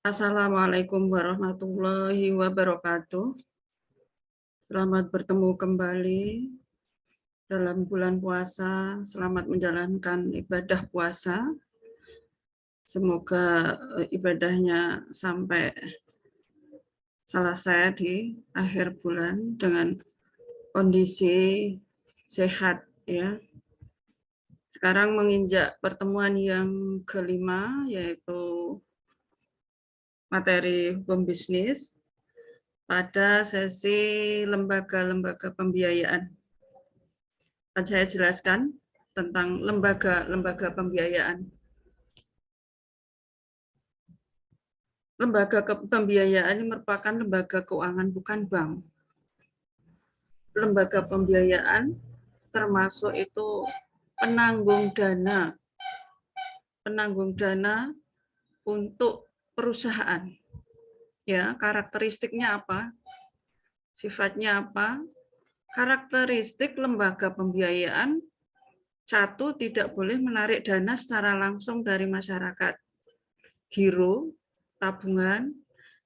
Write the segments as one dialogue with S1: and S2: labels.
S1: Assalamualaikum warahmatullahi wabarakatuh. Selamat bertemu kembali dalam bulan puasa. Selamat menjalankan ibadah puasa. Semoga ibadahnya sampai selesai di akhir bulan dengan kondisi sehat, ya. Sekarang menginjak pertemuan yang kelima, yaitu materi hukum bisnis pada sesi lembaga-lembaga pembiayaan. Akan saya jelaskan tentang lembaga-lembaga pembiayaan. Lembaga pembiayaan ini merupakan lembaga keuangan, bukan bank. Lembaga pembiayaan termasuk itu penanggung dana untuk perusahaan. Ya, karakteristiknya apa? Sifatnya apa? Karakteristik lembaga pembiayaan, satu, tidak boleh menarik dana secara langsung dari masyarakat. Giro, tabungan,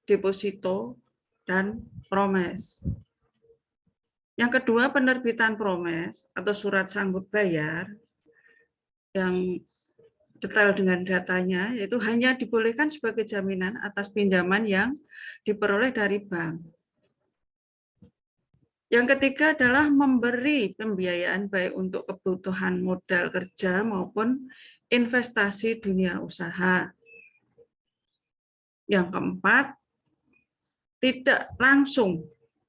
S1: deposito, dan promes. Yang kedua, penerbitan promes atau surat sanggup bayar yang detail dengan datanya, yaitu hanya dibolehkan sebagai jaminan atas pinjaman yang diperoleh dari bank. Yang ketiga adalah memberi pembiayaan baik untuk kebutuhan modal kerja maupun investasi dunia usaha. Yang keempat, tidak langsung,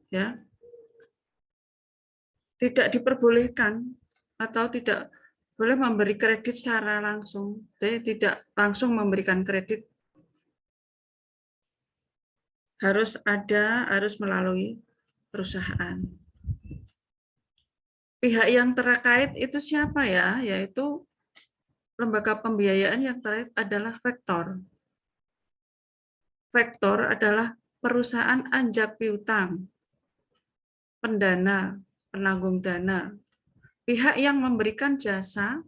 S1: ya, tidak diperbolehkan atau tidak boleh memberi kredit secara langsung, jadi tidak langsung memberikan kredit, harus melalui perusahaan. Pihak yang terkait itu siapa ya? Yaitu lembaga pembiayaan yang terkait adalah vektor. Vektor adalah perusahaan anjak piutang, pendana, penanggung dana, pihak yang memberikan jasa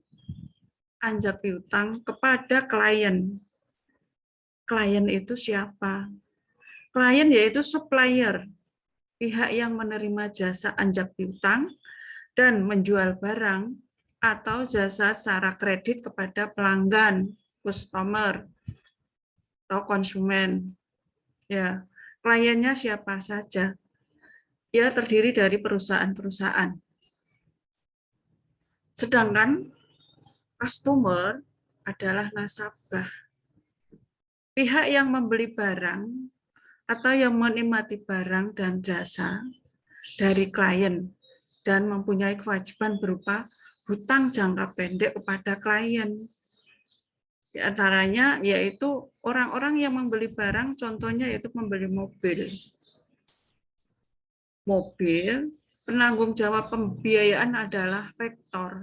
S1: anjak piutang kepada klien. Klien itu siapa? Klien yaitu supplier, pihak yang menerima jasa anjak piutang dan menjual barang atau jasa secara kredit kepada pelanggan, customer, atau konsumen. Ya, kliennya siapa saja? Ia terdiri dari perusahaan-perusahaan. Sedangkan customer adalah nasabah. Pihak yang membeli barang atau yang menikmati barang dan jasa dari klien dan mempunyai kewajiban berupa hutang jangka pendek kepada klien. Di antaranya yaitu orang-orang yang membeli barang, contohnya yaitu membeli mobil. Mobil, penanggung jawab pembiayaan adalah vektor.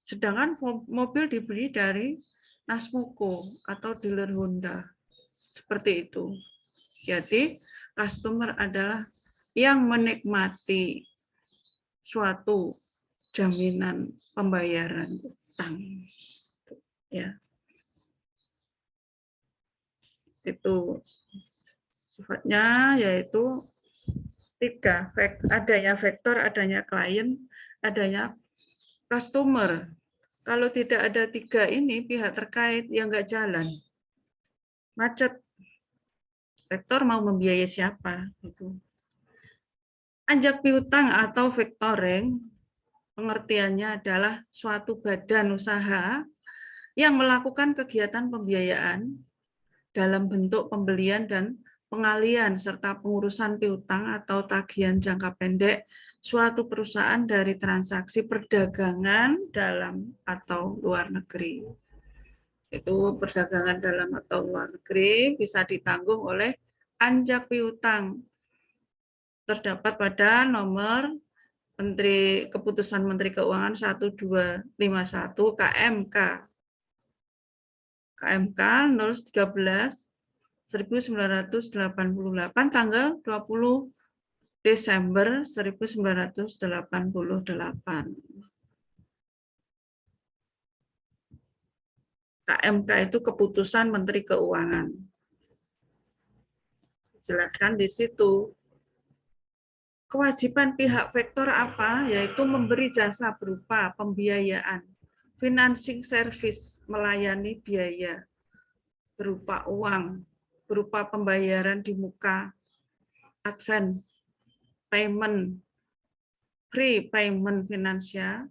S1: Sedangkan mobil dibeli dari Nasmoko atau dealer Honda. Seperti itu. Jadi, customer adalah yang menikmati suatu jaminan pembayaran utang. Ya. Itu sifatnya yaitu tiga, adanya vektor, adanya klien, adanya customer. Kalau tidak ada tiga ini, pihak terkait yang nggak jalan, macet. Vektor mau membiayai siapa? Gitu. Anjak piutang atau factoring, pengertiannya adalah suatu badan usaha yang melakukan kegiatan pembiayaan dalam bentuk pembelian dan pengalian serta pengurusan piutang atau tagihan jangka pendek suatu perusahaan dari transaksi perdagangan dalam atau luar negeri. Itu perdagangan dalam atau luar negeri bisa ditanggung oleh anjak piutang. Terdapat pada nomor Keputusan Menteri Keuangan 1251 KMK 013 1988 tanggal 20 Desember 1988. KMK itu Keputusan Menteri Keuangan. Jelaskan di situ. Kewajiban pihak vektor apa? Yaitu memberi jasa berupa pembiayaan, financing service, melayani biaya berupa uang, berupa pembayaran di muka, advance payment, prepayment finansial,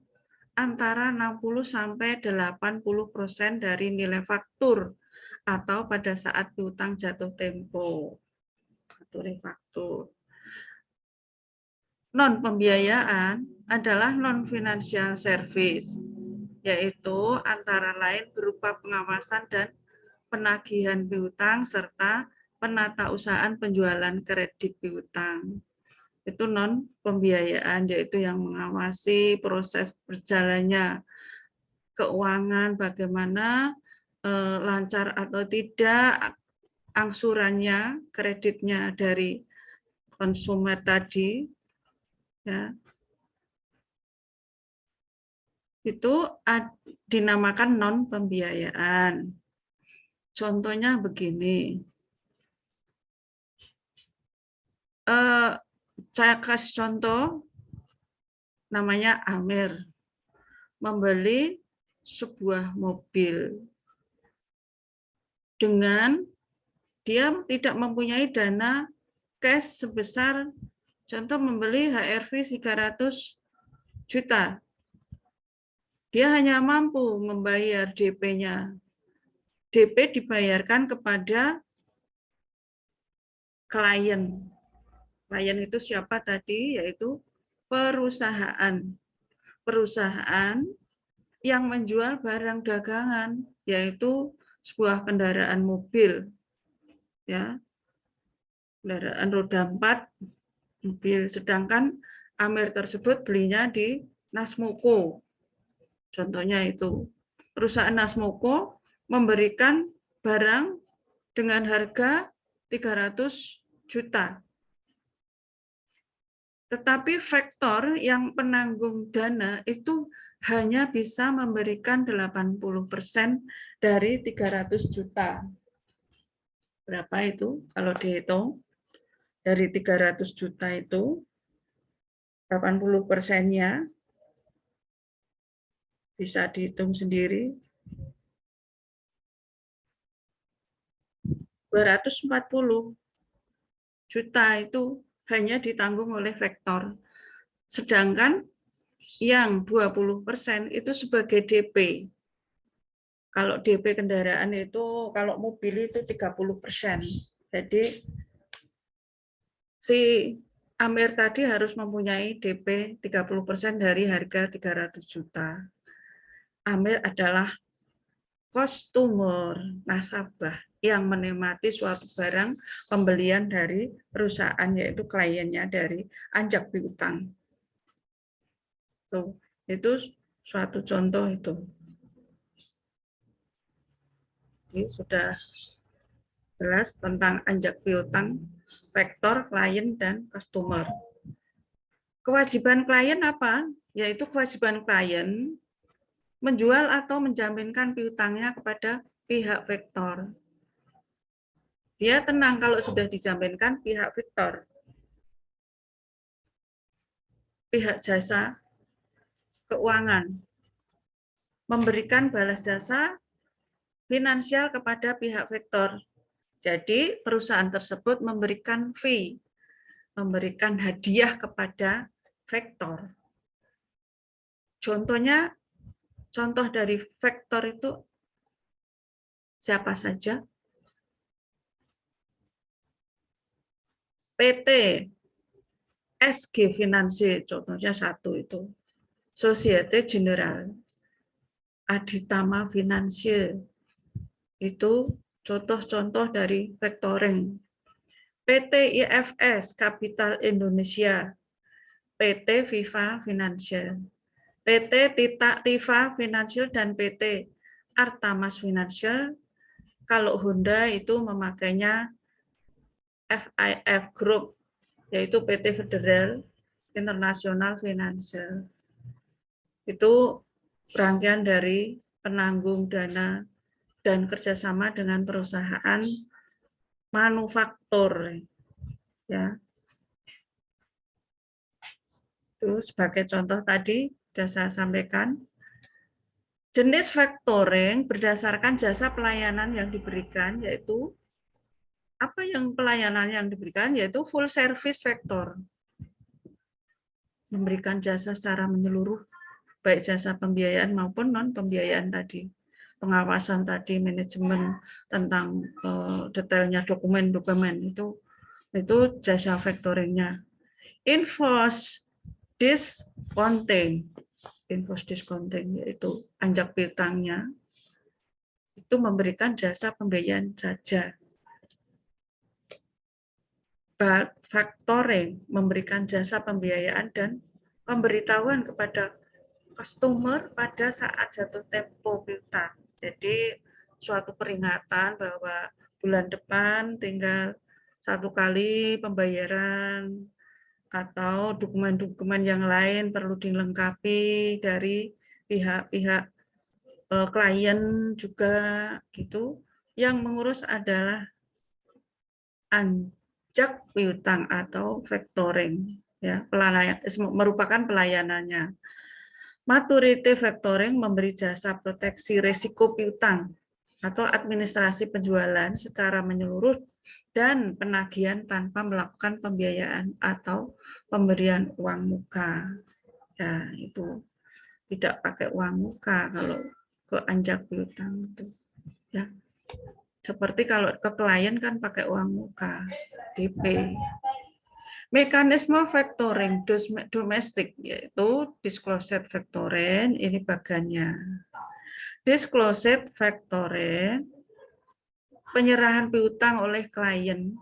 S1: antara 60 sampai 80% dari nilai faktur atau pada saat piutang jatuh tempo atau refaktur. Non pembiayaan adalah non financial service, yaitu antara lain berupa pengawasan dan penagihan piutang serta penatausahaan penjualan kredit piutang. Itu non pembiayaan, yaitu yang mengawasi proses berjalannya keuangan, bagaimana lancar atau tidak angsurannya, kreditnya dari konsumer tadi, ya, itu dinamakan non pembiayaan. Contohnya begini, saya kasih contoh, namanya Amir, membeli sebuah mobil dengan dia tidak mempunyai dana cash sebesar, contoh membeli HR-V 300 juta. Dia hanya mampu membayar DP-nya. DP dibayarkan kepada klien. Klien itu siapa tadi? Yaitu perusahaan. Perusahaan yang menjual barang dagangan, yaitu sebuah kendaraan mobil, ya, kendaraan roda 4 mobil. Sedangkan Amir tersebut belinya di Nasmoko. Contohnya itu, perusahaan Nasmoko memberikan barang dengan harga 300 juta. Tetapi vektor yang penanggung dana itu hanya bisa memberikan 80% dari 300 juta. Berapa itu kalau dihitung? Dari 300 juta itu 80%-nya bisa dihitung sendiri. 240 juta itu hanya ditanggung oleh vektor. Sedangkan yang 20% itu sebagai DP. Kalau DP kendaraan itu, kalau mobil itu 30%. Jadi si Amir tadi harus mempunyai DP 30% dari harga 300 juta. Amir adalah customer, nasabah yang menikmati suatu barang pembelian dari perusahaan, yaitu kliennya dari anjak piutang. Tuh, itu suatu contoh itu. Jadi sudah jelas tentang anjak piutang, vektor, klien, dan customer. Kewajiban klien apa? Yaitu kewajiban klien menjual atau menjaminkan piutangnya kepada pihak vektor. Dia tenang kalau sudah dijaminkan pihak vektor. Pihak jasa keuangan memberikan balas jasa finansial kepada pihak vektor. Jadi perusahaan tersebut memberikan fee, memberikan hadiah kepada vektor. Contohnya, contoh dari vektor itu siapa saja? PT, SG Financier, contohnya satu itu. Societe Generale, Aditama Financier, itu contoh-contoh dari factoring. PT IFS Capital Indonesia, PT Viva Financial, PT Tifa Financial, dan PT Artamas Financial. Kalau Honda itu memakainya FIF Group, yaitu PT Federal International Financial. Itu rangkaian dari penanggung dana dan kerjasama dengan perusahaan manufaktur. Ya. Itu sebagai contoh tadi sudah saya sampaikan. Jenis factoring berdasarkan jasa pelayanan yang diberikan, yaitu apa yang pelayanan yang diberikan, yaitu full service factor. Memberikan jasa secara menyeluruh, baik jasa pembiayaan maupun non-pembiayaan tadi. Pengawasan tadi, manajemen tentang detailnya dokumen-dokumen itu jasa factoringnya. Invoice discounting, yaitu anjak piutangnya itu memberikan jasa pembiayaan saja. Factoring memberikan jasa pembiayaan dan pemberitahuan kepada customer pada saat jatuh tempo piutang. Jadi suatu peringatan bahwa bulan depan tinggal 1 kali pembayaran atau dokumen-dokumen yang lain perlu dilengkapi dari pihak-pihak klien juga gitu. Yang mengurus adalah anjak piutang atau factoring, ya, merupakan pelayanannya. Maturity factoring memberi jasa proteksi risiko piutang atau administrasi penjualan secara menyeluruh dan penagihan tanpa melakukan pembiayaan atau pemberian uang muka. Ya, itu tidak pakai uang muka kalau ke anjak piutang itu. Ya. Seperti kalau ke klien kan pakai uang muka, DP. Mekanisme factoring domestik yaitu disclosed factoring, ini bagannya. Disclosed factoring, penyerahan piutang oleh klien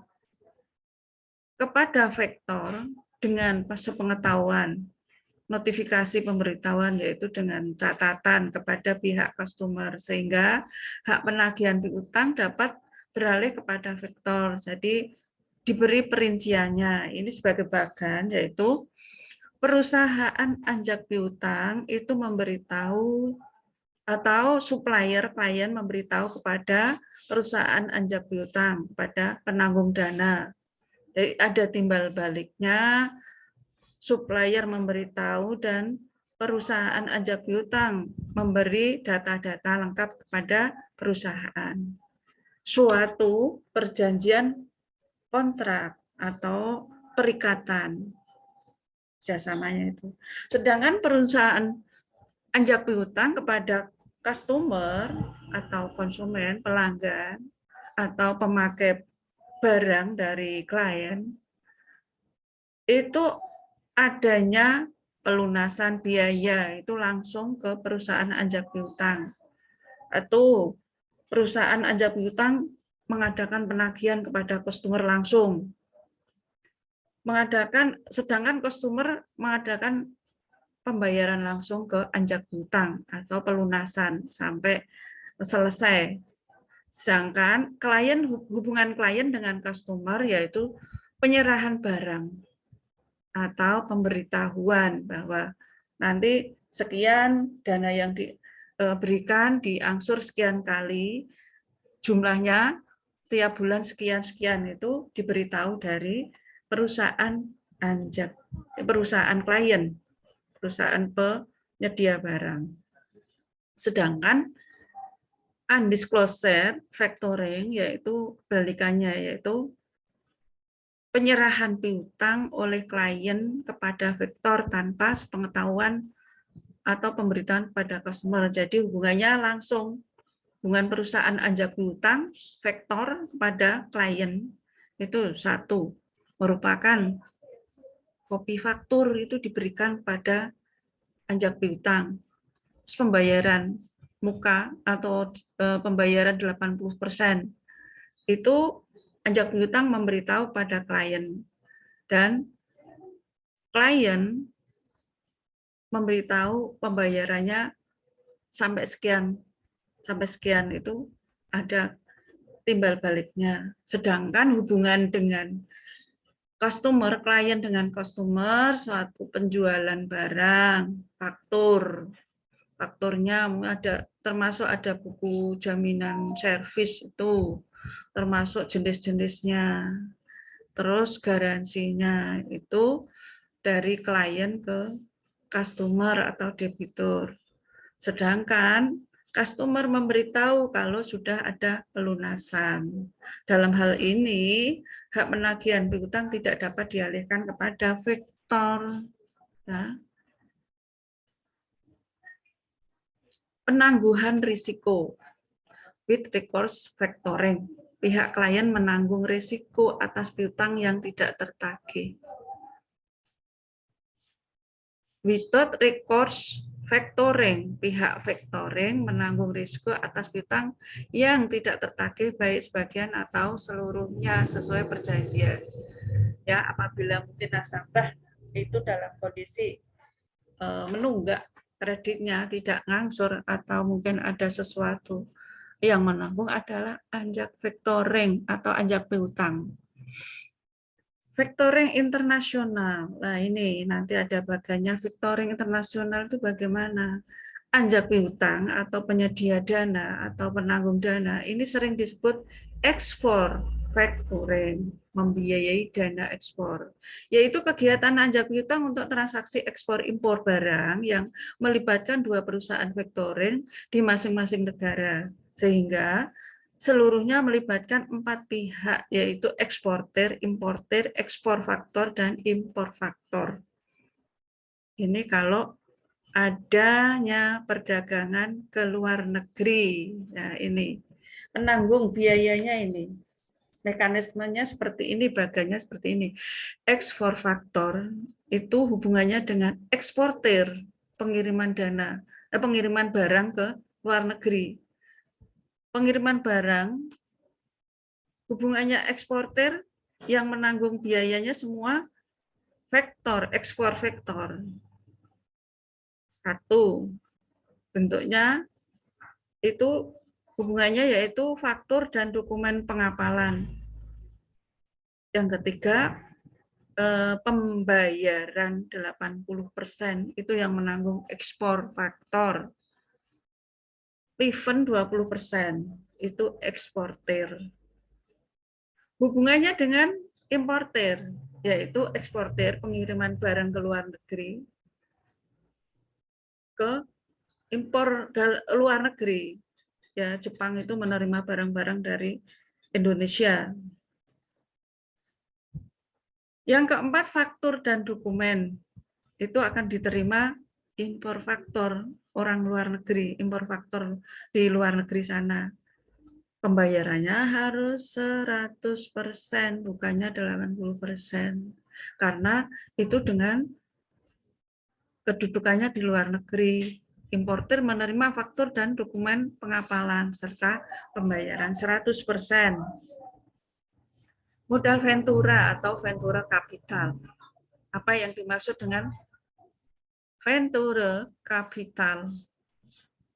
S1: kepada faktor dengan sepengetahuan, notifikasi pemberitahuan yaitu dengan catatan kepada pihak customer sehingga hak penagihan piutang dapat beralih kepada faktor. Jadi diberi perinciannya. Ini sebagai bagan yaitu perusahaan anjak piutang itu memberitahu atau supplier klien memberitahu kepada perusahaan anjak piutang, pada penanggung dana. Jadi ada timbal baliknya, supplier memberitahu dan perusahaan anjak piutang memberi data-data lengkap kepada perusahaan. Suatu perjanjian kontrak atau perikatan kerjasamanya itu. Sedangkan perusahaan anjak piutang kepada customer atau konsumen, pelanggan, atau pemakai barang dari klien, itu adanya pelunasan biaya itu langsung ke perusahaan anjak piutang. Atau perusahaan anjak piutang mengadakan penagihan kepada customer langsung. Sedangkan customer mengadakan pembayaran langsung ke anjak piutang atau pelunasan sampai selesai. Sedangkan hubungan klien dengan customer yaitu penyerahan barang atau pemberitahuan bahwa nanti sekian dana yang diberikan diangsur sekian kali, jumlahnya tiap bulan sekian-sekian itu diberitahu dari perusahaan klien, perusahaan penyedia barang. Sedangkan undisclosed factoring yaitu kebalikannya, yaitu penyerahan piutang oleh klien kepada faktor tanpa sepengetahuan atau pemberitahuan pada customer. Jadi hubungannya langsung, hubungan perusahaan anjak piutang faktor pada klien itu satu, merupakan kopi faktur itu diberikan pada anjak piutang. Pembayaran muka atau pembayaran 80% itu anjak piutang memberitahu pada klien dan klien memberitahu pembayarannya sampai sekian itu ada timbal baliknya. Sedangkan hubungan dengan customer, klien dengan customer, suatu penjualan barang, fakturnya termasuk ada buku jaminan servis itu, termasuk jenis-jenisnya. Terus garansinya itu dari klien ke customer atau debitur. Sedangkan customer memberitahu kalau sudah ada pelunasan. Dalam hal ini, hak penagihan piutang tidak dapat dialihkan kepada vektor. Ya. Penangguhan risiko with recourse factoring. Pihak klien menanggung risiko atas piutang yang tidak tertagih. Without recourse factoring, pihak factoring menanggung risiko atas piutang yang tidak tertagih baik sebagian atau seluruhnya sesuai perjanjian. Ya, apabila mungkin nasabah itu dalam kondisi menunggak kreditnya, tidak ngangsur atau mungkin ada sesuatu, yang menanggung adalah anjak factoring atau anjak piutang. Factoring internasional. Nah, ini nanti ada bagiannya factoring internasional itu bagaimana? Anjak piutang atau penyedia dana atau penanggung dana ini sering disebut ekspor factoring, membiayai dana ekspor. Yaitu kegiatan anjak piutang untuk transaksi ekspor impor barang yang melibatkan dua perusahaan factoring di masing-masing negara. Sehingga seluruhnya melibatkan 4 pihak, yaitu eksportir, importir, ekspor faktor, dan impor faktor. Ini kalau adanya perdagangan ke luar negeri. Nah, ini penanggung biayanya ini. Mekanismenya seperti ini, bagiannya seperti ini. Ekspor faktor itu hubungannya dengan eksportir, pengiriman dana, pengiriman barang ke luar negeri. Pengiriman barang hubungannya eksportir yang menanggung biayanya semua vektor, ekspor vektor. Satu, bentuknya itu hubungannya yaitu faktur dan dokumen pengapalan. Yang ketiga, pembayaran 80% itu yang menanggung ekspor faktor. Refund 20% itu eksportir. Hubungannya dengan importir, yaitu eksportir pengiriman barang ke luar negeri ke impor luar negeri. Ya, Jepang itu menerima barang-barang dari Indonesia. Yang keempat, faktur dan dokumen. Itu akan diterima impor faktor orang luar negeri, impor faktor di luar negeri sana. Pembayarannya harus 100%, bukannya 80%. Karena itu dengan kedudukannya di luar negeri. Importir menerima faktur dan dokumen pengapalan serta pembayaran 100%. Modal ventura atau ventura capital. Apa yang dimaksud dengan venture capital?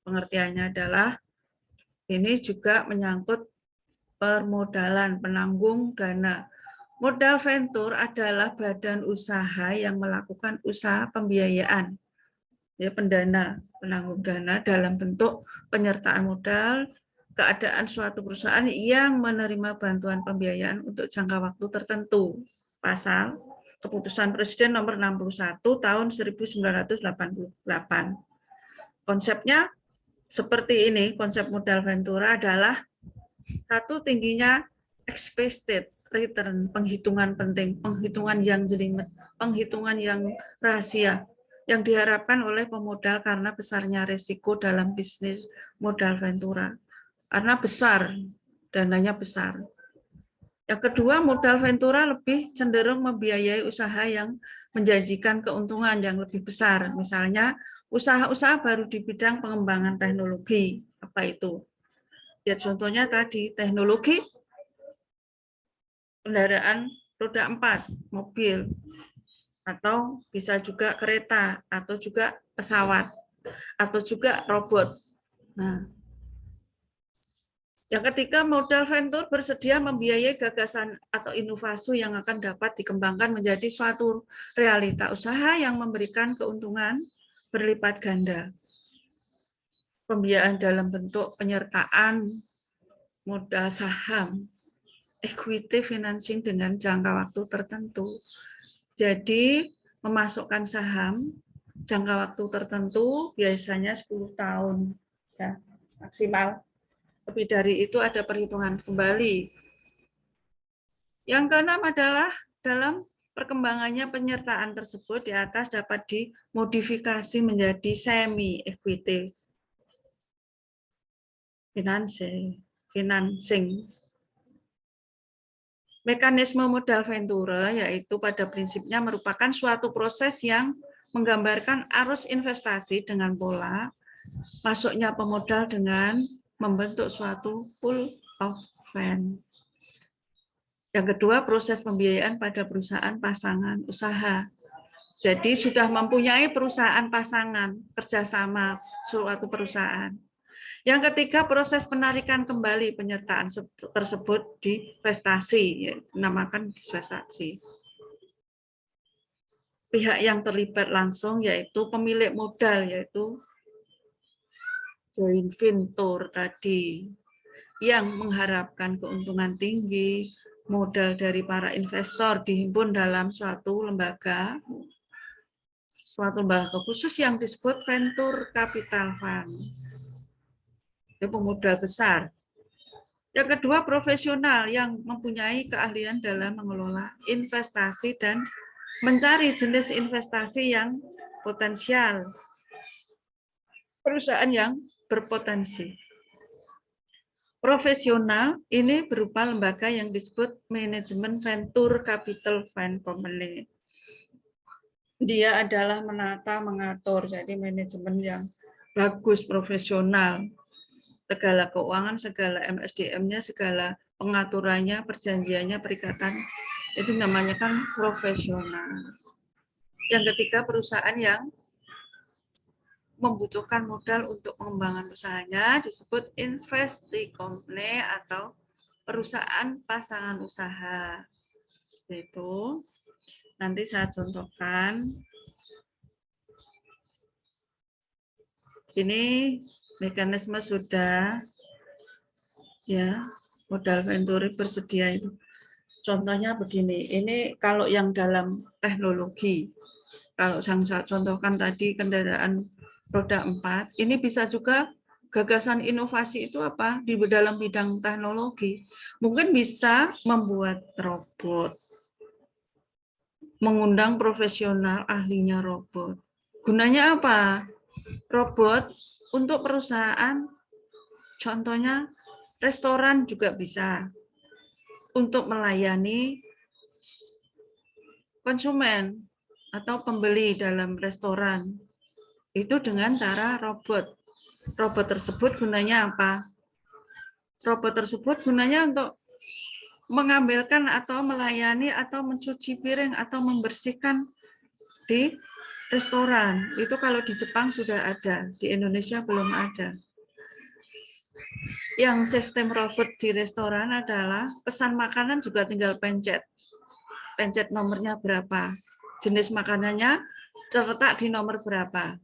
S1: Pengertiannya adalah ini juga menyangkut permodalan, penanggung dana. Modal venture adalah badan usaha yang melakukan usaha pembiayaan, ya, pendana, penanggung dana dalam bentuk penyertaan modal, keadaan suatu perusahaan yang menerima bantuan pembiayaan untuk jangka waktu tertentu. Pasal Keputusan Presiden nomor 61 tahun 1988. Konsepnya seperti ini, konsep modal ventura adalah satu, tingginya expected return, penghitungan penting, penghitungan yang jelimet, penghitungan yang rahasia, yang diharapkan oleh pemodal karena besarnya risiko dalam bisnis modal ventura. Karena besar, dananya besar. Yang kedua, modal ventura lebih cenderung membiayai usaha yang menjanjikan keuntungan yang lebih besar. Misalnya, usaha-usaha baru di bidang pengembangan teknologi. Apa itu? Ya, contohnya tadi, teknologi kendaraan roda 4, mobil, atau bisa juga kereta, atau juga pesawat, atau juga robot. Nah, yang ketiga, modal venture bersedia membiayai gagasan atau inovasi yang akan dapat dikembangkan menjadi suatu realita usaha yang memberikan keuntungan berlipat ganda. Pembiayaan dalam bentuk penyertaan modal saham, equity financing dengan jangka waktu tertentu. Jadi memasukkan saham jangka waktu tertentu biasanya 10 tahun ya, maksimal. Lebih dari itu ada perhitungan kembali. Yang keenam adalah dalam perkembangannya penyertaan tersebut di atas dapat dimodifikasi menjadi semi equity financing. Mekanisme modal venture yaitu pada prinsipnya merupakan suatu proses yang menggambarkan arus investasi dengan pola masuknya pemodal dengan membentuk suatu pool of fund. Yang kedua, proses pembiayaan pada perusahaan pasangan usaha. Jadi sudah mempunyai perusahaan pasangan, kerjasama suatu perusahaan. Yang ketiga, proses penarikan kembali penyertaan tersebut divestasi, dinamakan divestasi. Pihak yang terlibat langsung yaitu pemilik modal, yaitu joint venture tadi, yang mengharapkan keuntungan tinggi, modal dari para investor dihimpun dalam suatu lembaga khusus yang disebut venture capital fund. Itu pemodal besar. Yang kedua, profesional yang mempunyai keahlian dalam mengelola investasi dan mencari jenis investasi yang potensial. Perusahaan yang berpotensi. Profesional ini berupa lembaga yang disebut manajemen venture capital fund company. Dia adalah menata, mengatur, jadi manajemen yang bagus, profesional. Segala keuangan, segala MSDM-nya, segala pengaturannya, perjanjiannya, perikatan, itu namanya kan profesional. Yang ketiga, perusahaan yang membutuhkan modal untuk pengembangan usahanya disebut investee company atau perusahaan pasangan usaha. Itu nanti saya contohkan. Ini mekanisme sudah ya, modal venture bersedia itu. Contohnya begini, ini kalau yang dalam teknologi, kalau saya contohkan tadi kendaraan roda 4, ini bisa juga gagasan inovasi itu apa? Di dalam bidang teknologi. Mungkin bisa membuat robot, mengundang profesional ahlinya robot. Gunanya apa? Robot untuk perusahaan, contohnya restoran juga bisa. Untuk melayani konsumen atau pembeli dalam restoran. Itu dengan cara robot. Robot tersebut gunanya apa? Robot tersebut gunanya untuk mengambilkan atau melayani atau mencuci piring atau membersihkan di restoran. Itu kalau di Jepang sudah ada, di Indonesia belum ada. Yang sistem robot di restoran adalah pesan makanan juga tinggal pencet. Pencet nomornya berapa. Jenis makanannya terletak di nomor berapa.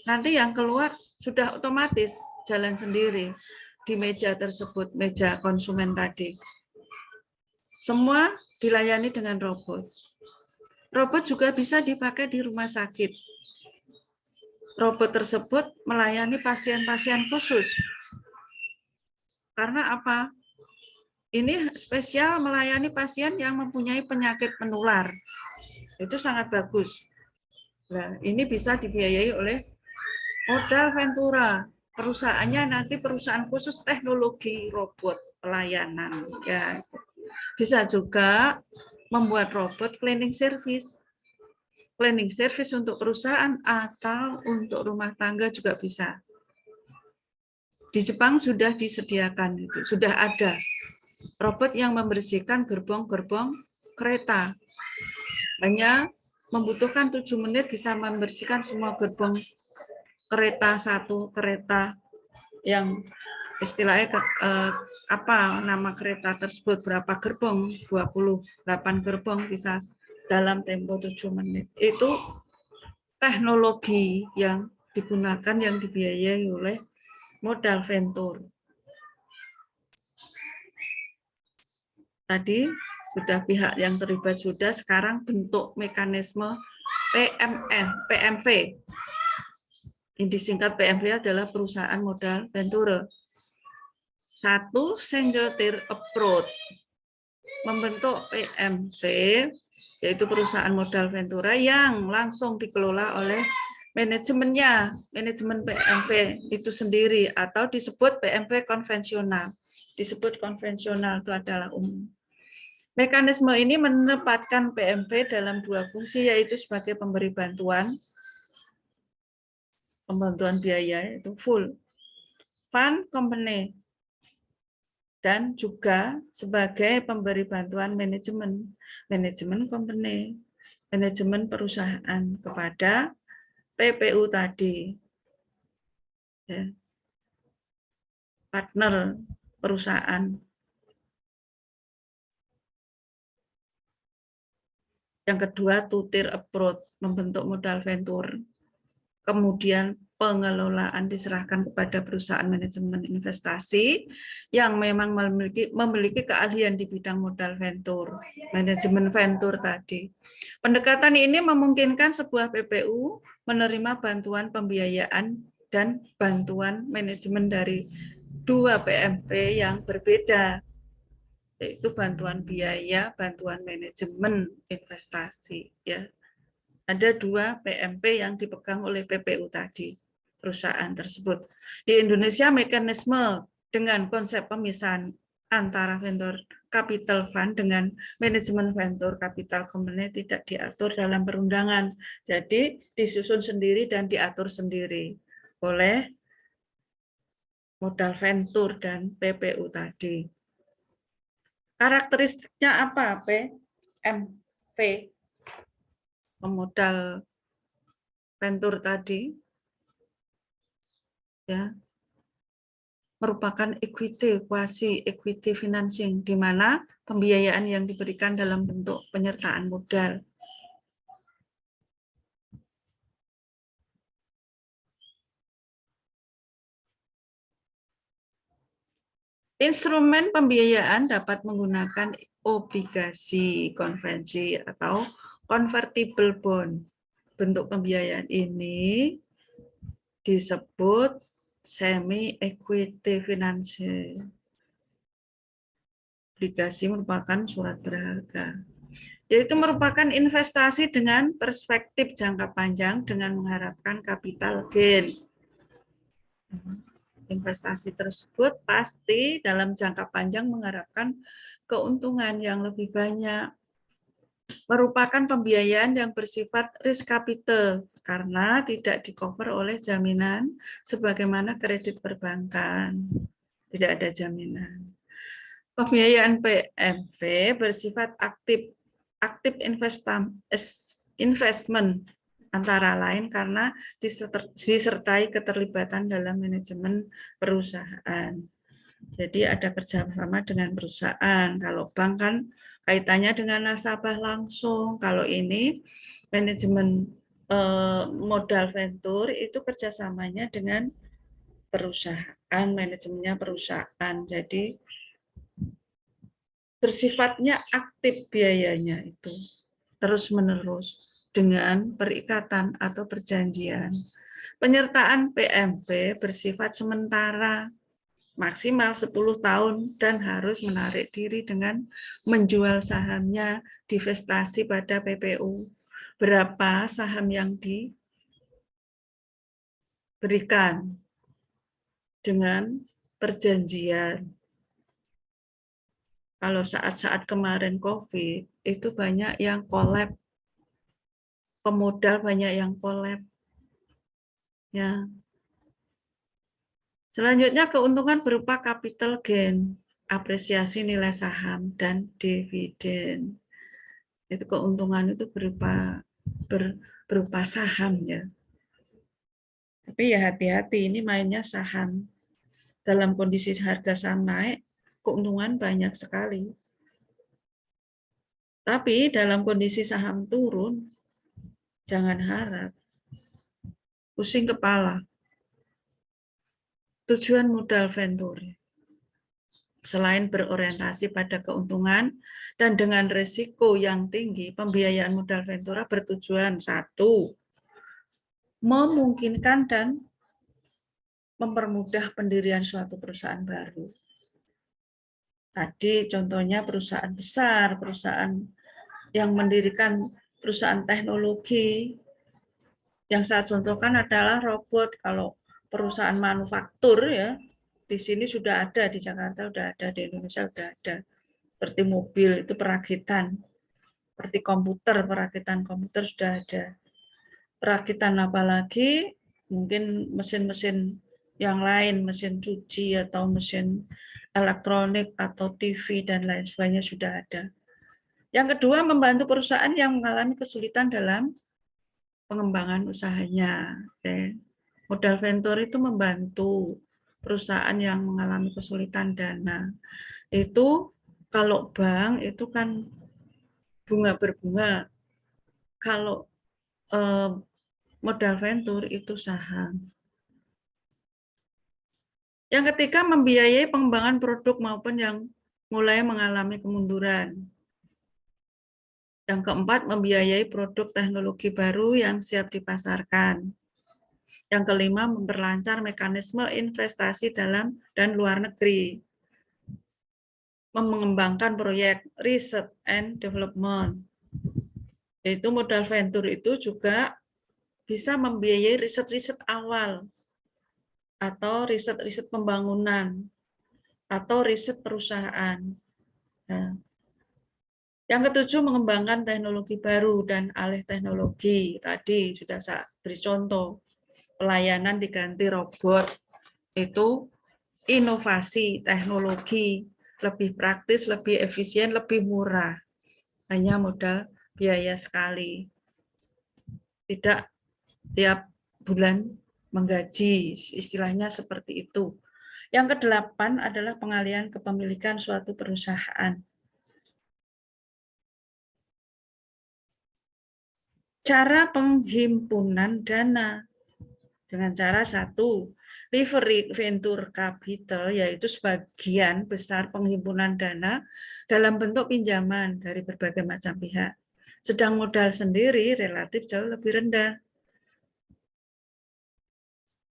S1: Nanti yang keluar sudah otomatis jalan sendiri di meja tersebut, meja konsumen tadi. Semua dilayani dengan robot. Robot juga bisa dipakai di rumah sakit. Robot tersebut melayani pasien-pasien khusus. Karena apa? Ini spesial melayani pasien yang mempunyai penyakit menular. Itu sangat bagus. Nah, ini bisa dibiayai oleh modal Ventura. Perusahaannya nanti perusahaan khusus teknologi robot pelayanan. Ya. Bisa juga membuat robot cleaning service. Cleaning service untuk perusahaan atau untuk rumah tangga juga bisa. Di Jepang sudah disediakan itu, sudah ada robot yang membersihkan gerbong-gerbong kereta. Hanya membutuhkan 7 menit bisa membersihkan semua gerbong kereta, satu kereta yang istilahnya apa nama kereta tersebut, berapa gerbong, 28 gerbong bisa dalam tempo 7 menit. Itu teknologi yang digunakan, yang dibiayai oleh modal venture. Tadi sudah pihak yang terlibat sudah, sekarang bentuk mekanisme PMV. Yang disingkat PMV adalah perusahaan modal venture. Satu, single tier approach. Membentuk PMV, yaitu perusahaan modal ventura yang langsung dikelola oleh manajemennya, manajemen PMV itu sendiri, atau disebut PMV konvensional. Disebut konvensional itu adalah umum. Mekanisme ini menempatkan PMV dalam dua fungsi, yaitu sebagai pemberi bantuan biaya itu full fund company, dan juga sebagai pemberi bantuan manajemen company, manajemen perusahaan kepada PPU tadi, ya, partner perusahaan. Yang kedua, two-tier approach, membentuk modal venture. Kemudian pengelolaan diserahkan kepada perusahaan manajemen investasi yang memang memiliki keahlian di bidang modal venture, manajemen venture tadi. Pendekatan ini memungkinkan sebuah PPU menerima bantuan pembiayaan dan bantuan manajemen dari dua PMV yang berbeda, yaitu bantuan biaya, bantuan manajemen investasi, ya. Ada dua PMP yang dipegang oleh PPU tadi, perusahaan tersebut. Di Indonesia, mekanisme dengan konsep pemisahan antara venture capital fund dengan manajemen venture capital company tidak diatur dalam perundangan. Jadi disusun sendiri dan diatur sendiri oleh modal venture dan PPU tadi. Karakteristiknya apa? PMV, pemodal venture tadi, ya, merupakan equity, quasi equity financing, di mana pembiayaan yang diberikan dalam bentuk penyertaan modal. Instrumen pembiayaan dapat menggunakan obligasi konvensi atau convertible bond. Bentuk pembiayaan ini disebut semi-equity financing. Obligasi merupakan surat berharga, yaitu merupakan investasi dengan perspektif jangka panjang dengan mengharapkan capital gain. Investasi tersebut pasti dalam jangka panjang mengharapkan keuntungan yang lebih banyak. Merupakan pembiayaan yang bersifat risk capital karena tidak di-cover oleh jaminan sebagaimana kredit perbankan. Tidak ada jaminan. Pembiayaan PMV bersifat aktif investment antara lain karena disertai keterlibatan dalam manajemen perusahaan. Jadi ada kerjasama dengan perusahaan. Kalau bank kan kaitannya dengan nasabah langsung. Kalau ini manajemen modal venture itu kerjasamanya dengan perusahaan, manajemennya perusahaan. Jadi bersifatnya aktif biayanya itu terus-menerus dengan perikatan atau perjanjian. Penyertaan PMV bersifat sementara maksimal 10 tahun dan harus menarik diri dengan menjual sahamnya divestasi pada PPU. Berapa saham yang diberikan dengan perjanjian. Kalau saat-saat kemarin COVID, itu banyak yang collab. Pemodal banyak yang collab. Ya. Selanjutnya keuntungan berupa capital gain, apresiasi nilai saham, dan dividen. Itu keuntungan itu berupa saham, ya. Tapi ya hati-hati, ini mainnya saham. Dalam kondisi harga saham naik, keuntungan banyak sekali. Tapi dalam kondisi saham turun, jangan harap. Pusing kepala. Tujuan modal venture. Selain berorientasi pada keuntungan dan dengan risiko yang tinggi, pembiayaan modal ventura bertujuan satu, memungkinkan dan mempermudah pendirian suatu perusahaan baru. Tadi contohnya perusahaan besar, perusahaan yang mendirikan perusahaan teknologi. Yang saya contohkan adalah robot. Kalau perusahaan manufaktur ya, di sini sudah ada, di Jakarta sudah ada, di Indonesia sudah ada. Seperti mobil itu perakitan, seperti komputer, perakitan komputer sudah ada. Perakitan apa lagi? Mungkin mesin-mesin yang lain, mesin cuci atau mesin elektronik atau TV dan lain sebagainya sudah ada. Yang kedua, membantu perusahaan yang mengalami kesulitan dalam pengembangan usahanya. Oke. Modal venture itu membantu perusahaan yang mengalami kesulitan dana. Itu kalau bank itu kan bunga berbunga. Kalau modal venture itu saham. Yang ketiga, membiayai pengembangan produk maupun yang mulai mengalami kemunduran. Yang keempat, membiayai produk teknologi baru yang siap dipasarkan. Yang kelima, memperlancar mekanisme investasi dalam dan luar negeri. Mengembangkan proyek research and development. Yaitu modal venture itu juga bisa membiayai riset-riset awal atau riset-riset pembangunan atau riset perusahaan. Nah, yang ketujuh, mengembangkan teknologi baru dan alih teknologi. Tadi sudah saya beri contoh, pelayanan diganti robot. Itu inovasi teknologi, lebih praktis, lebih efisien, lebih murah. Hanya modal biaya sekali. Tidak tiap bulan menggaji, istilahnya seperti itu. Yang kedelapan adalah pengalihan kepemilikan suatu perusahaan. Cara penghimpunan dana dengan cara satu, leverage venture capital, yaitu sebagian besar penghimpunan dana dalam bentuk pinjaman dari berbagai macam pihak. Sedang modal sendiri relatif jauh lebih rendah.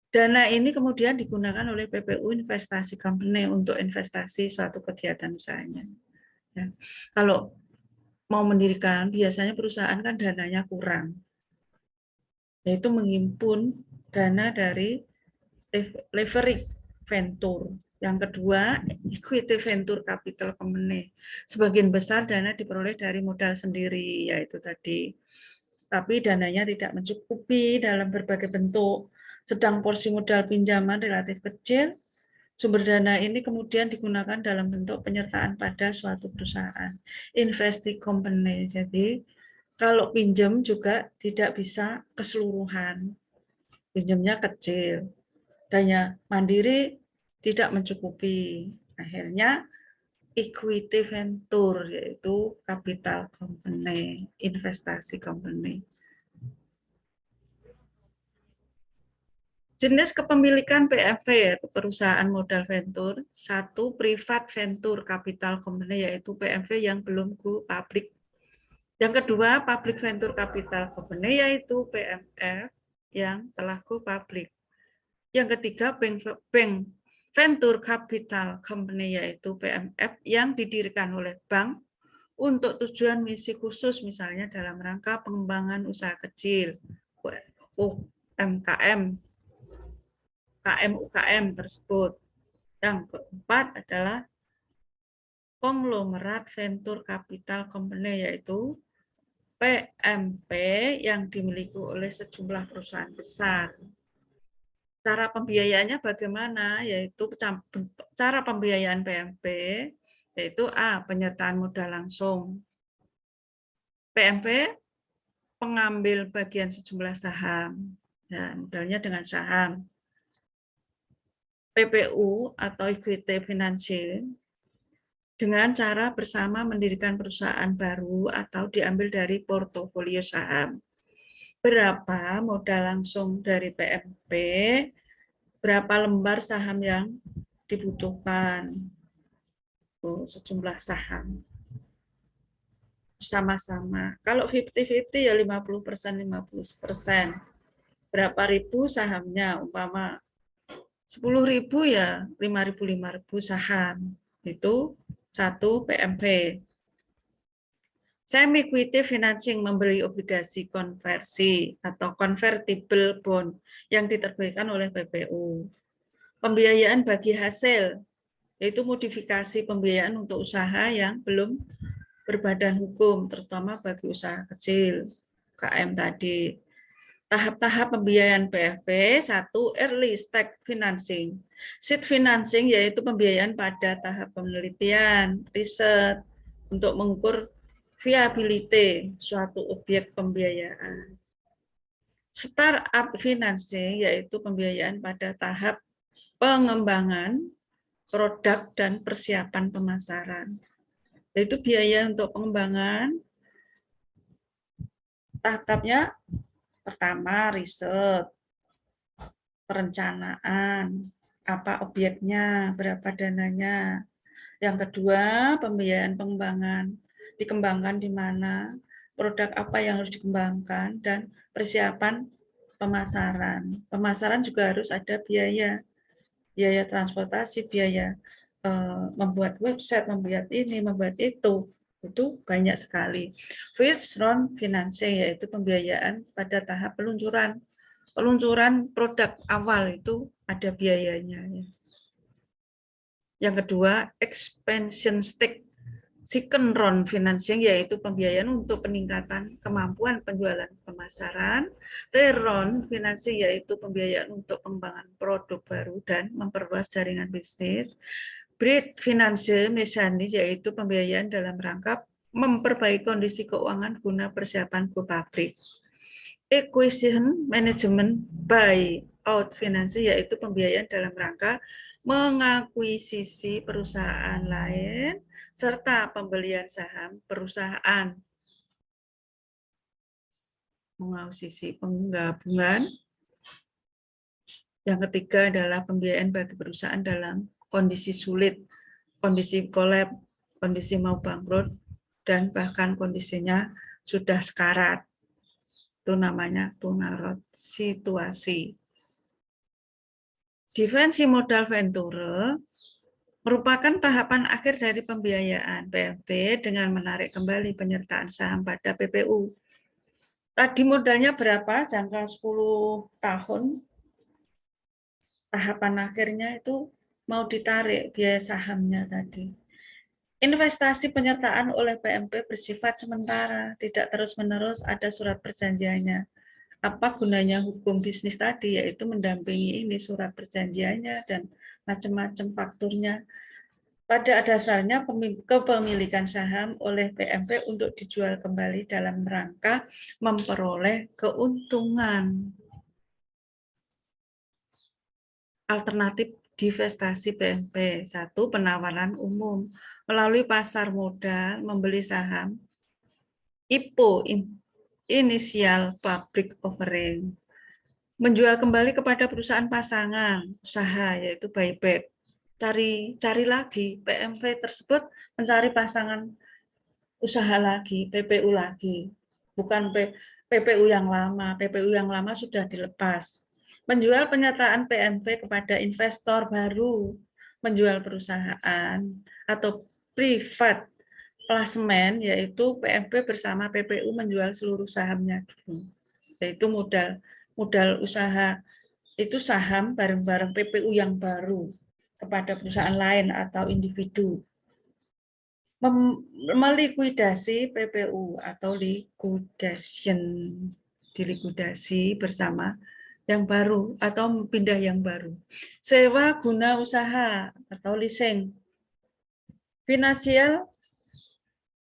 S1: Dana ini kemudian digunakan oleh PPU Investasi Company untuk investasi suatu kegiatan usahanya. Ya. Kalau mau mendirikan, biasanya perusahaan kan dananya kurang, yaitu menghimpun dana dari leverage venture. Yang kedua, equity venture capital company. Sebagian besar dana diperoleh dari modal sendiri, yaitu tadi. Tapi dananya tidak mencukupi dalam berbagai bentuk. Sedang porsi modal pinjaman relatif kecil, sumber dana ini kemudian digunakan dalam bentuk penyertaan pada suatu perusahaan. Investee company. Jadi, kalau pinjam juga tidak bisa keseluruhan. Pinjamnya kecil. Dana mandiri tidak mencukupi. Akhirnya equity venture, yaitu capital company, investasi company. Jenis kepemilikan PFV, yaitu perusahaan modal venture. Satu, privat venture capital company, yaitu PFV yang belum go public. Yang kedua, public venture capital company, yaitu PMF yang telah go public. Yang ketiga, bank venture capital company, yaitu PMF yang didirikan oleh bank untuk tujuan misi khusus, misalnya dalam rangka pengembangan usaha kecil, UMKM, KM-UKM tersebut. Yang keempat adalah konglomerat venture capital company, yaitu PMP yang dimiliki oleh sejumlah perusahaan besar. Cara pembiayaannya bagaimana? Yaitu cara pembiayaan PMP, yaitu A, penyertaan modal langsung. PMP pengambil bagian sejumlah saham, dan modalnya dengan saham. PPU atau equity financing dengan cara bersama mendirikan perusahaan baru atau diambil dari portofolio saham. Berapa modal langsung dari PMP, berapa lembar saham yang dibutuhkan. sejumlah saham sama-sama. Kalau 50-50 ya 50%, 50%. Berapa ribu sahamnya, umpama 10.000 ya 5.000 saham. Itu 1 PMP. Semi-equity financing, membeli obligasi konversi atau convertible bond yang diterbitkan oleh PPU. Pembiayaan bagi hasil, yaitu modifikasi pembiayaan untuk usaha yang belum berbadan hukum, terutama bagi usaha kecil, KM tadi. Tahap-tahap pembiayaan PFP, 1, early stage financing. Seed financing yaitu pembiayaan pada tahap penelitian, riset, untuk mengukur viability suatu objek pembiayaan. Startup financing yaitu pembiayaan pada tahap pengembangan produk dan persiapan pemasaran. Yaitu biaya untuk pengembangan, tahap-tahapnya pertama riset, perencanaan, apa objeknya, berapa dananya. Yang kedua, pembiayaan pengembangan, dikembangkan di mana, produk apa yang harus dikembangkan, dan persiapan pemasaran. Pemasaran juga harus ada biaya transportasi, biaya membuat website, membuat ini, membuat itu banyak sekali. First round financing yaitu pembiayaan pada tahap peluncuran produk awal, itu ada biayanya. Yang kedua, expansion stage. Second round financing yaitu pembiayaan untuk peningkatan kemampuan penjualan pemasaran. Third round financing yaitu pembiayaan untuk pengembangan produk baru dan memperluas jaringan bisnis. Bridge financing misalnya yaitu pembiayaan dalam rangka memperbaiki kondisi keuangan guna persiapan go public. Acquisition management buyout financing yaitu pembiayaan dalam rangka mengakuisisi perusahaan lain serta pembelian saham perusahaan. Mengakuisisi penggabungan. Yang ketiga adalah pembiayaan bagi perusahaan dalam kondisi sulit, kondisi kolab, kondisi mau bangkrut, dan bahkan kondisinya sudah sekarat. Itu namanya punarot situasi. Defensi modal venture merupakan tahapan akhir dari pembiayaan PFP dengan menarik kembali penyertaan saham pada PPU. Tadi modalnya berapa? Jangka 10 tahun. Tahapan akhirnya itu mau ditarik biaya sahamnya tadi. Investasi penyertaan oleh PMP bersifat sementara, tidak terus-menerus ada surat perjanjiannya. Apa gunanya hukum bisnis tadi, yaitu mendampingi ini surat perjanjiannya dan macam-macam fakturnya. Pada dasarnya kepemilikan saham oleh PMP untuk dijual kembali dalam rangka memperoleh keuntungan. Alternatif divestasi PMP. 1. Penawaran umum melalui pasar modal membeli saham IPO, Initial Public Offering. Menjual kembali kepada perusahaan pasangan usaha yaitu buyback. Cari lagi PMP tersebut, mencari pasangan usaha lagi, PPU lagi, bukan PPU yang lama. PPU yang lama sudah dilepas. Menjual pernyataan PMP kepada investor baru, menjual perusahaan atau privat placement, yaitu PMP bersama PPU menjual seluruh sahamnya dulu, yaitu modal usaha itu saham bareng-bareng PPU yang baru kepada perusahaan lain atau individu. Melikuidasi PPU atau liquidation, dilikuidasi bersama yang baru atau pindah yang baru. Sewa guna usaha atau leasing. Financial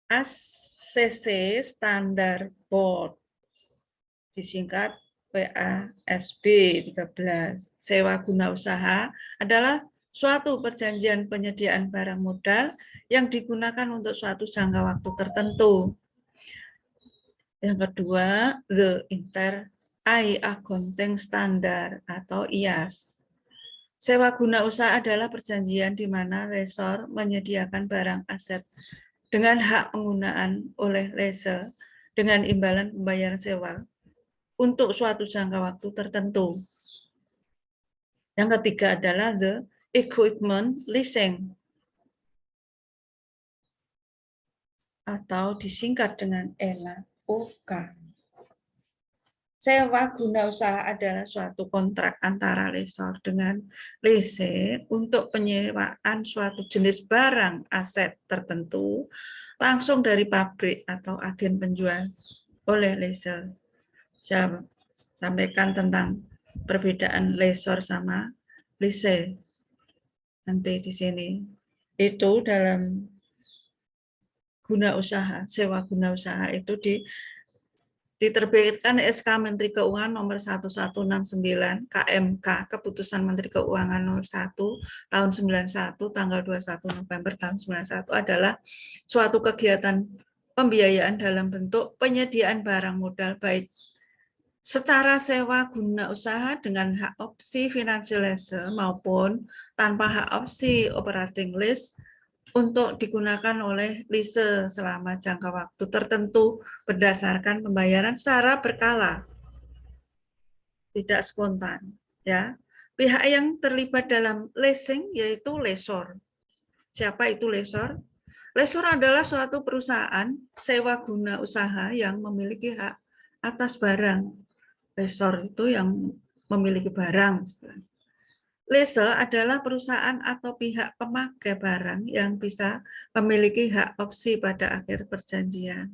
S1: ACC Standard Board, disingkat PASB 13. Sewa guna usaha adalah suatu perjanjian penyediaan barang modal yang digunakan untuk suatu jangka waktu tertentu. Yang kedua, the Inter Accounting Standard atau IAS. Sewa guna usaha adalah perjanjian di mana lessor menyediakan barang aset dengan hak penggunaan oleh lessor dengan imbalan pembayaran sewa untuk suatu jangka waktu tertentu. Yang ketiga adalah the equipment leasing atau disingkat dengan ELA-OK. Sewa guna usaha adalah suatu kontrak antara lessor dengan lessee untuk penyewaan suatu jenis barang aset tertentu langsung dari pabrik atau agen penjual oleh lessor. Saya sampaikan tentang perbedaan lessor sama lessee nanti di sini. Itu dalam guna usaha, sewa guna usaha itu diterbitkan SK Menteri Keuangan nomor 1169 KMK Keputusan Menteri Keuangan nomor 1 tahun 91 tanggal 21 November tahun 91 adalah suatu kegiatan pembiayaan dalam bentuk penyediaan barang modal baik secara sewa guna usaha dengan hak opsi financial lease maupun tanpa hak opsi operating lease untuk digunakan oleh lise selama jangka waktu tertentu berdasarkan pembayaran secara berkala, tidak spontan. Ya, pihak yang terlibat dalam leasing yaitu lessor. Siapa itu lessor? Lessor adalah suatu perusahaan sewa guna usaha yang memiliki hak atas barang. Lessor itu yang memiliki barang. Lessor adalah perusahaan atau pihak pemakai barang yang bisa memiliki hak opsi pada akhir perjanjian.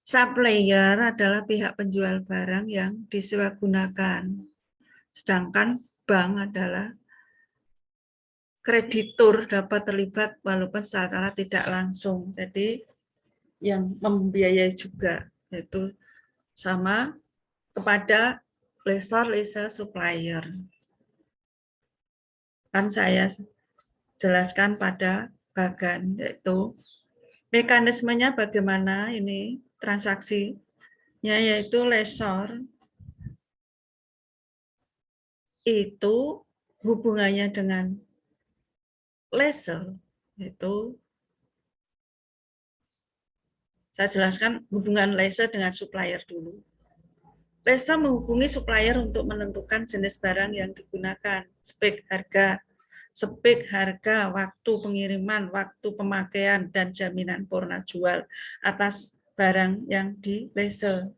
S1: Supplier adalah pihak penjual barang yang disewagunakan. Sedangkan bank adalah kreditur dapat terlibat walaupun secara tidak langsung. Jadi yang membiayai juga, yaitu sama kepada lessor, lessor, supplier. Kan saya jelaskan pada bagan, yaitu mekanismenya bagaimana ini transaksinya, yaitu lessor itu hubungannya dengan lessor, yaitu saya jelaskan hubungan lessor dengan supplier dulu. Lessor menghubungi supplier untuk menentukan jenis barang yang digunakan, spek harga, waktu pengiriman, waktu pemakaian, dan jaminan purna jual atas barang yang di lessor.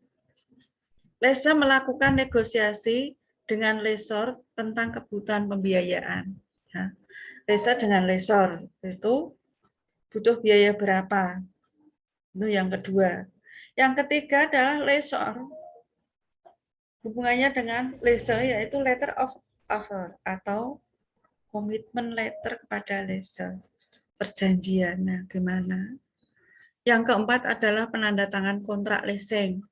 S1: Lessor melakukan negosiasi dengan lessor tentang kebutuhan pembiayaan. Ya. Lessor dengan lessor itu butuh biaya berapa? Itu yang kedua. Yang ketiga adalah lessor. Hubungannya dengan lessor yaitu letter of offer atau komitmen letter kepada lessor. Perjanjian. Nah, gimana? Yang keempat adalah penandatangan kontrak leasing.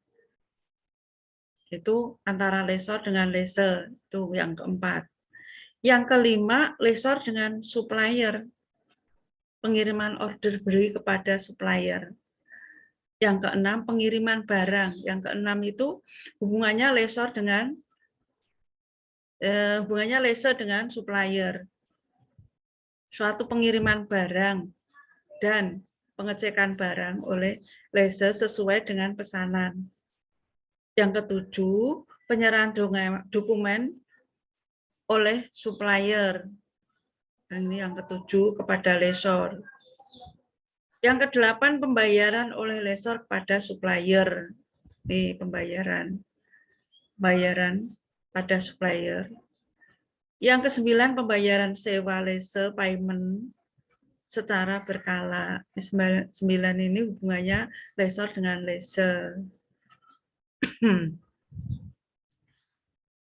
S1: Itu antara lessor dengan lessor. Itu yang keempat. Yang kelima, lessor dengan supplier. Pengiriman order beli kepada supplier. Yang keenam, pengiriman barang. Yang keenam itu hubungannya lessor dengan supplier. Suatu pengiriman barang dan pengecekan barang oleh lessor sesuai dengan pesanan. Yang ketujuh, penyerahan dokumen oleh supplier. Nah, ini yang ketujuh kepada lessor. Yang kedelapan, pembayaran oleh lessor kepada supplier. Ini pembayaran pada supplier. Yang kesembilan, pembayaran sewa lessor payment secara berkala. 9 ini hubungannya lessor dengan lessor.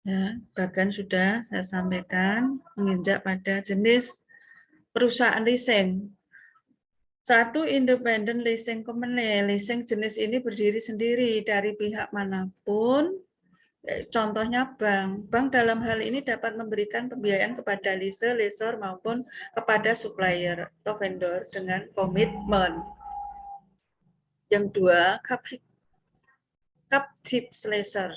S1: Ya, bahkan sudah saya sampaikan menginjak pada jenis perusahaan leasing. Satu, independent leasing company. Leasing jenis ini berdiri sendiri dari pihak manapun. Contohnya bank. Bank dalam hal ini dapat memberikan pembiayaan kepada lessor maupun kepada supplier atau vendor dengan komitmen. Yang dua, captive lessor.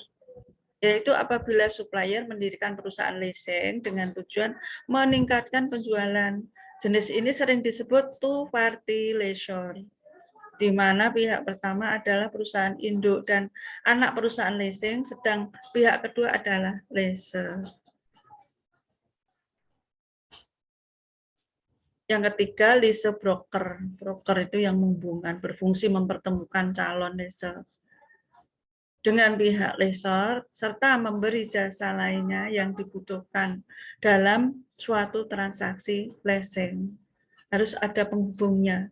S1: yaitu apabila supplier mendirikan perusahaan leasing dengan tujuan meningkatkan penjualan. Jenis ini sering disebut two-party lessor, di mana pihak pertama adalah perusahaan induk dan anak perusahaan leasing, sedang pihak kedua adalah lessor. Yang ketiga, lease broker. Broker itu yang menghubungkan, berfungsi mempertemukan calon lessor dengan pihak lessor, serta memberi jasa lainnya yang dibutuhkan dalam suatu transaksi leasing. Harus ada penghubungnya.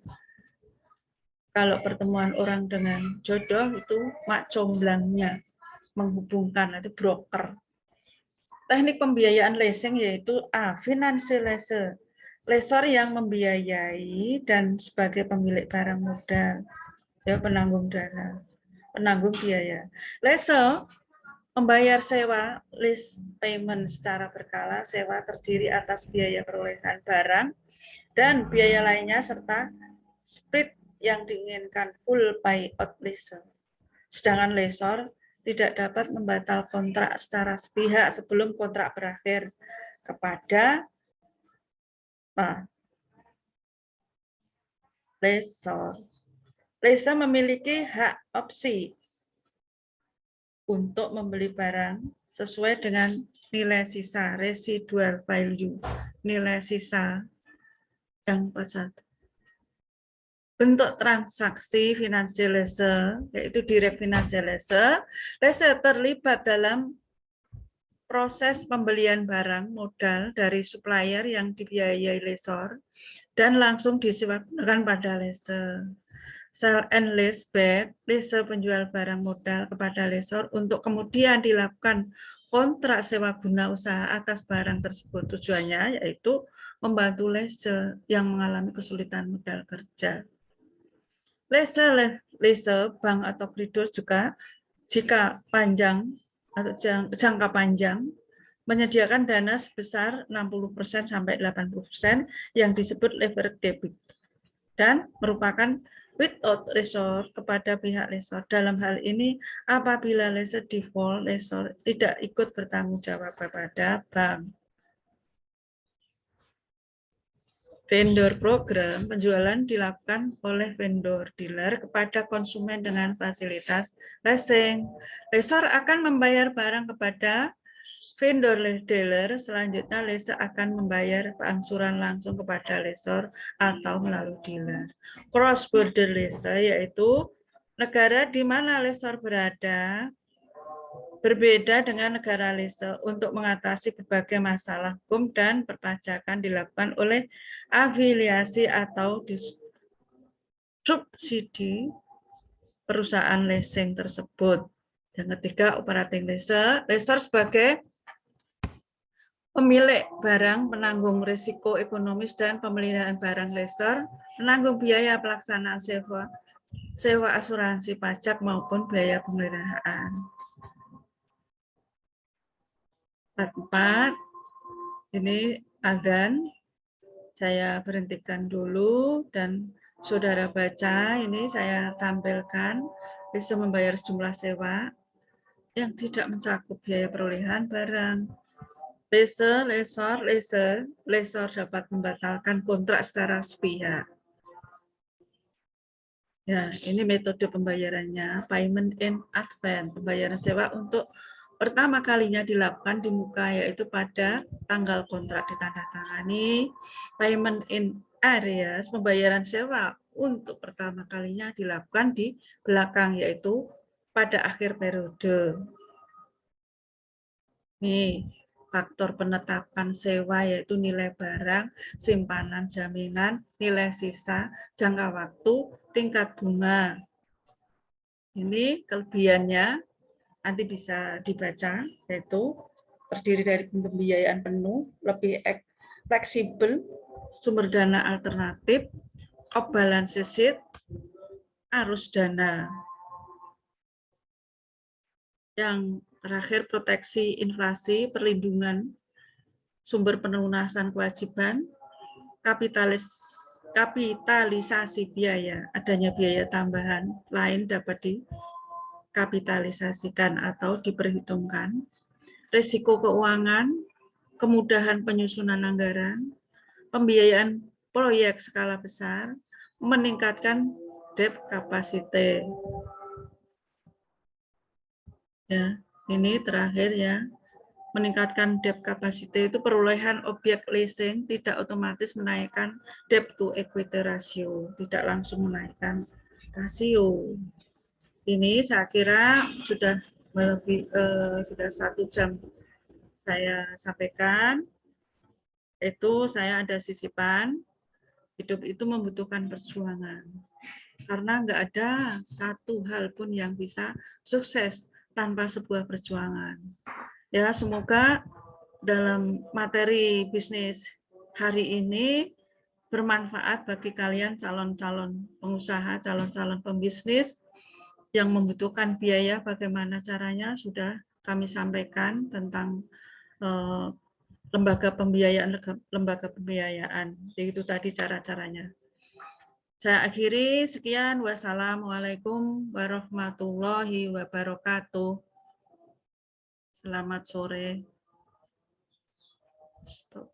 S1: Kalau pertemuan orang dengan jodoh itu mak comblangnya, menghubungkan, itu broker. Teknik pembiayaan leasing yaitu A. Financial lessor. Lessor yang membiayai dan sebagai pemilik barang modal, ya, penanggung dana, penanggung biaya. Lessor membayar sewa, lease payment secara berkala. Sewa terdiri atas biaya perolehan barang dan biaya lainnya serta split yang diinginkan full buyout lessor. Sedangkan lessor tidak dapat membatal kontrak secara sepihak sebelum kontrak berakhir kepada lessor. Lessor memiliki hak opsi untuk membeli barang sesuai dengan nilai sisa, residual value, nilai sisa yang pada bentuk transaksi financial lessor, yaitu direct financial lessor. Lessor terlibat dalam proses pembelian barang modal dari supplier yang dibiayai lessor dan langsung disewakan pada lessor. Sell and lease back, lessor penjual barang modal kepada lessor untuk kemudian dilakukan kontrak sewa guna usaha atas barang tersebut. Tujuannya yaitu membantu lessor yang mengalami kesulitan modal kerja. Lessor bank atau kredit juga jika panjang atau jangka panjang menyediakan dana sebesar 60% sampai 80% yang disebut leverage debit dan merupakan without lessor kepada pihak lessor. Dalam hal ini, apabila lessor default, lessor tidak ikut bertanggung jawab kepada bank. Vendor program, penjualan dilakukan oleh vendor dealer kepada konsumen dengan fasilitas leasing. Lessor akan membayar barang kepada vendor dealer, selanjutnya lessor akan membayar angsuran langsung kepada lessor atau melalui dealer. Cross border lessor yaitu negara di mana lessor berada berbeda dengan negara lessor. Untuk mengatasi berbagai masalah hukum dan perpajakan dilakukan oleh afiliasi atau subsidi perusahaan leasing tersebut. Yang ketiga, operating lessor. Lessor sebagai pemilik barang penanggung risiko ekonomis dan pemeliharaan barang lessor, menanggung biaya pelaksanaan sewa asuransi pajak maupun biaya pemeliharaan. 4. Ini adzan, saya berhentikan dulu dan saudara baca. Ini saya tampilkan bisa membayar sejumlah sewa yang tidak mencakup biaya perolehan barang. Lessor dapat membatalkan kontrak secara sepihak. Ya, ini metode pembayarannya, payment in advance, pembayaran sewa untuk pertama kalinya dilakukan di muka, yaitu pada tanggal kontrak ditandatangani. Payment in arrears, pembayaran sewa untuk pertama kalinya dilakukan di belakang, yaitu pada akhir periode. Nih, faktor penetapan sewa yaitu nilai barang, simpanan jaminan, nilai sisa, jangka waktu, tingkat bunga. Ini kelebihannya nanti bisa dibaca, yaitu terdiri dari pembiayaan penuh, lebih fleksibel, sumber dana alternatif, off balance sheet, arus dana. Yang terakhir, proteksi inflasi, perlindungan sumber pelunasan kewajiban, kapitalisasi biaya, adanya biaya tambahan lain dapat dikapitalisasikan atau diperhitungkan, risiko keuangan, kemudahan penyusunan anggaran, pembiayaan proyek skala besar, meningkatkan debt capacity. Ya, ini terakhir ya. Meningkatkan debt capacity itu perolehan objek leasing tidak otomatis menaikkan debt to equity ratio, tidak langsung menaikkan rasio. Ini saya kira sudah sudah 1 jam saya sampaikan. Itu saya ada sisipan, hidup itu membutuhkan perjuangan. Karena nggak ada satu hal pun yang bisa sukses tanpa sebuah perjuangan. Ya, semoga dalam materi bisnis hari ini bermanfaat bagi kalian calon-calon pengusaha, calon-calon pembisnis yang membutuhkan biaya, bagaimana caranya sudah kami sampaikan tentang lembaga pembiayaan. Jadi itu tadi cara-caranya. Saya akhiri, sekian. Wassalamualaikum warahmatullahi wabarakatuh. Selamat sore. Stop.